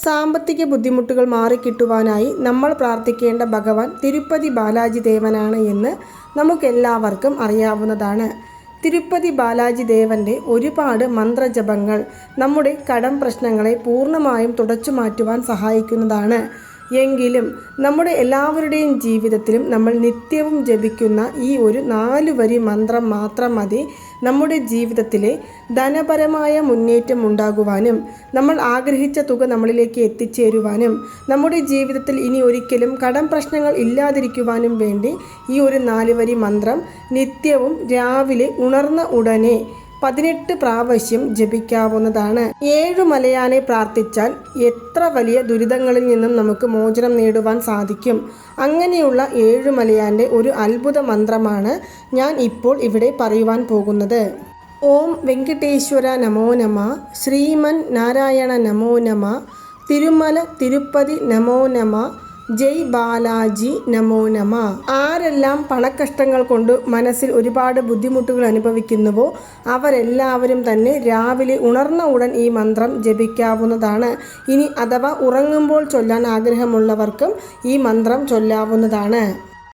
സാമ്പത്തിക ബുദ്ധിമുട്ടുകൾ മാറിക്കിട്ടുവാനായി നമ്മൾ പ്രാർത്ഥിക്കേണ്ട ഭഗവാൻ തിരുപ്പതി ബാലാജി ദേവനാണ് എന്ന് നമുക്കെല്ലാവർക്കും അറിയാവുന്നതാണ്. തിരുപ്പതി ബാലാജി ദേവൻ്റെ ഒരുപാട് മന്ത്രജപങ്ങൾ നമ്മുടെ കടം പ്രശ്നങ്ങളെ പൂർണ്ണമായും തുടച്ചു മാറ്റുവാൻ സഹായിക്കുന്നതാണ്. എങ്കിലും നമ്മുടെ എല്ലാവരുടെയും ജീവിതത്തിലും നമ്മൾ നിത്യവും ജപിക്കുന്ന ഈ ഒരു 4 വരി മന്ത്രം മാത്രം മതി നമ്മുടെ ജീവിതത്തിലെ ധനപരമായ മുന്നേറ്റം ഉണ്ടാകുവാനും നമ്മൾ ആഗ്രഹിച്ച തുക നമ്മളിലേക്ക് എത്തിച്ചേരുവാനും നമ്മുടെ ജീവിതത്തിൽ ഇനി ഒരിക്കലും കടം പ്രശ്നങ്ങൾ ഇല്ലാതിരിക്കുവാനും വേണ്ടി ഈ ഒരു 4 വരി മന്ത്രം നിത്യവും രാവിലെ ഉണർന്ന ഉടനെ 18 പ്രാവശ്യം ജപിക്കാവുന്നതാണ്. 7 മലയാനെ പ്രാർത്ഥിച്ചാൽ എത്ര വലിയ ദുരിതങ്ങളിൽ നിന്നും നമുക്ക് മോചനം നേടുവാൻ സാധിക്കും. അങ്ങനെയുള്ള 7 മലയാൻ്റെ ഒരു അത്ഭുത മന്ത്രമാണ് ഞാൻ ഇപ്പോൾ ഇവിടെ പറയുവാൻ പോകുന്നത്. ഓം വെങ്കടേശ്വര നമോ നമ, ശ്രീമൻ നാരായണ നമോ നമ, തിരുമല തിരുപ്പതി നമോ നമ, ജയ് ബാലാജി നമോ നമ. ആരെല്ലാം പണക്കഷ്ടങ്ങൾ കൊണ്ട് മനസ്സിൽ ഒരുപാട് ബുദ്ധിമുട്ടുകൾ അനുഭവിക്കുന്നുവോ അവരെല്ലാവരും തന്നെ രാവിലെ ഉണർന്ന ഉടൻ ഈ മന്ത്രം ജപിക്കാവുന്നതാണ്. ഇനി അഥവാ ഉറങ്ങുമ്പോൾ ചൊല്ലാൻ ആഗ്രഹമുള്ളവർക്കും ഈ മന്ത്രം ചൊല്ലാവുന്നതാണ്.